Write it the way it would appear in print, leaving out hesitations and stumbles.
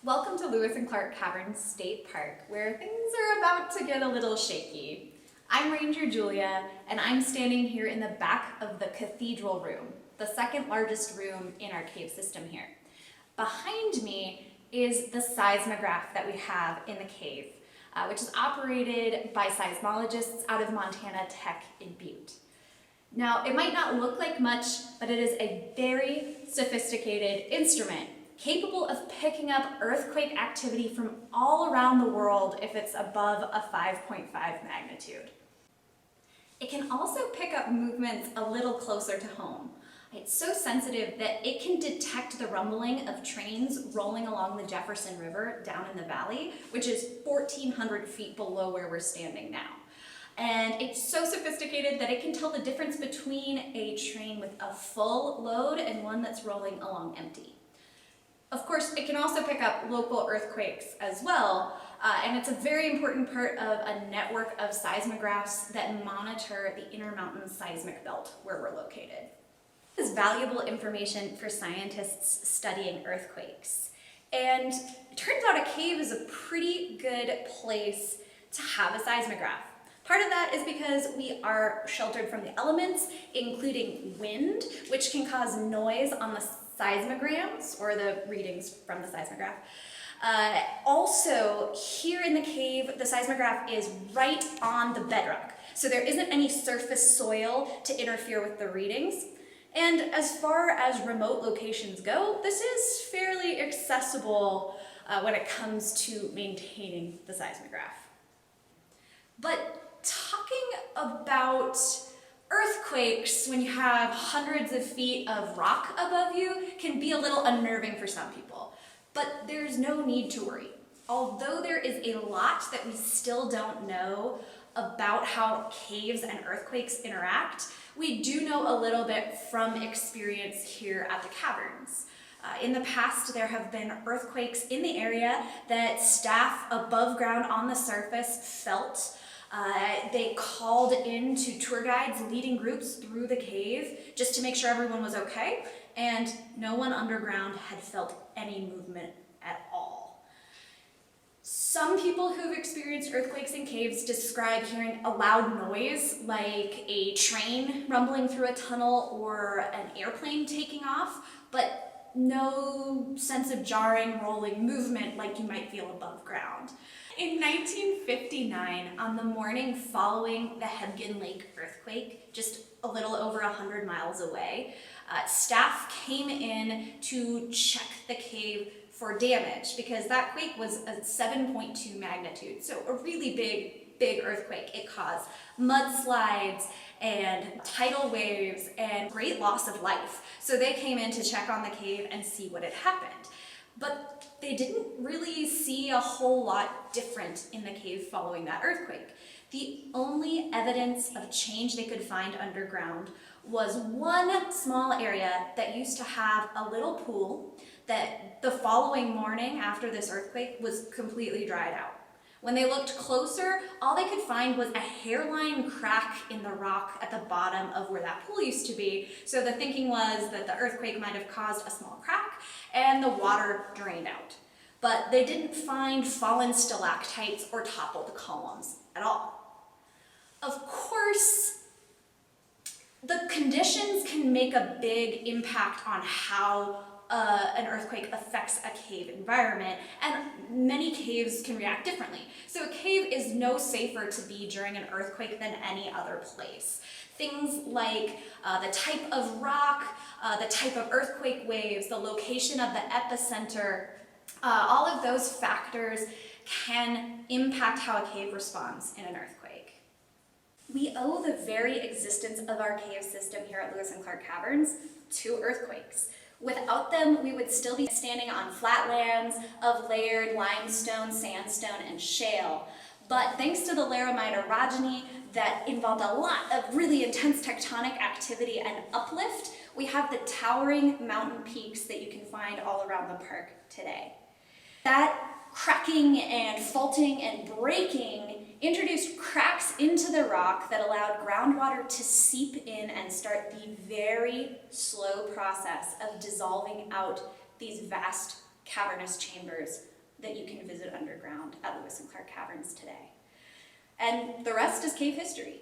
Welcome to Lewis and Clark Caverns State Park, where things are about to get a little shaky. I'm Ranger Julia, and I'm standing here in the back of the cathedral room, the second largest room in our cave system here. Behind me is the seismograph that we have in the cave, which is operated by seismologists out of Montana Tech in Butte. Now, it might not look like much, but it is a very sophisticated instrument capable of picking up earthquake activity from all around the world if it's above a 5.5 magnitude. It can also pick up movements a little closer to home. It's so sensitive that it can detect the rumbling of trains rolling along the Jefferson River down in the valley, which is 1,400 feet below where we're standing now. And it's so sophisticated that it can tell the difference between a train with a full load and one that's rolling along empty. Of course, it can also pick up local earthquakes as well, and it's a very important part of a network of seismographs that monitor the Intermountain Seismic Belt where we're located. This is valuable information for scientists studying earthquakes. And it turns out a cave is a pretty good place to have a seismograph. Part of that is because we are sheltered from the elements, including wind, which can cause noise on the seismograms, or the readings from the seismograph. Also, here in the cave, the seismograph is right on the bedrock, so there isn't any surface soil to interfere with the readings. And as far as remote locations go, this is fairly accessible when it comes to maintaining the seismograph. But talking about earthquakes when you have hundreds of feet of rock above you can be a little unnerving for some people, but there's no need to worry. Although there is a lot that we still don't know about how caves and earthquakes interact, we do know a little bit from experience here at the caverns. In the past, there have been earthquakes in the area that staff above ground on the surface felt. They called in to tour guides leading groups through the cave just to make sure everyone was okay, and no one underground had felt any movement at all. Some people who've experienced earthquakes in caves describe hearing a loud noise like a train rumbling through a tunnel or an airplane taking off, but no sense of jarring, rolling movement like you might feel above ground. In 1959, on the morning following the Hebgen Lake earthquake, just a little over 100 miles away, staff came in to check the cave for damage because that quake was a 7.2 magnitude, so a really big earthquake. It caused mudslides and tidal waves and great loss of life. So they came in to check on the cave and see what had happened. But they didn't really see a whole lot different in the cave following that earthquake. The only evidence of change they could find underground was one small area that used to have a little pool that the following morning after this earthquake was completely dried out. When they looked closer, all they could find was a hairline crack in the rock at the bottom of where that pool used to be. So the thinking was that the earthquake might have caused a small crack and the water drained out. But they didn't find fallen stalactites or toppled columns at all. Of course, the conditions can make a big impact on how an earthquake affects a cave environment, and many caves can react differently. So a cave is no safer to be during an earthquake than any other place. Things like the type of rock, the type of earthquake waves, the location of the epicenter, all of those factors can impact how a cave responds in an earthquake. We owe the very existence of our cave system here at Lewis and Clark Caverns to earthquakes. Without them, we would still be standing on flatlands of layered limestone, sandstone, and shale. But thanks to the laramide orogeny that involved a lot of really intense tectonic activity and uplift, we have the towering mountain peaks that you can find all around the park today. That cracking and faulting and breaking introduced cracks into the rock that allowed groundwater to seep in and start the very slow process of dissolving out these vast cavernous chambers that you can visit underground at Lewis and Clark Caverns today. And the rest is cave history.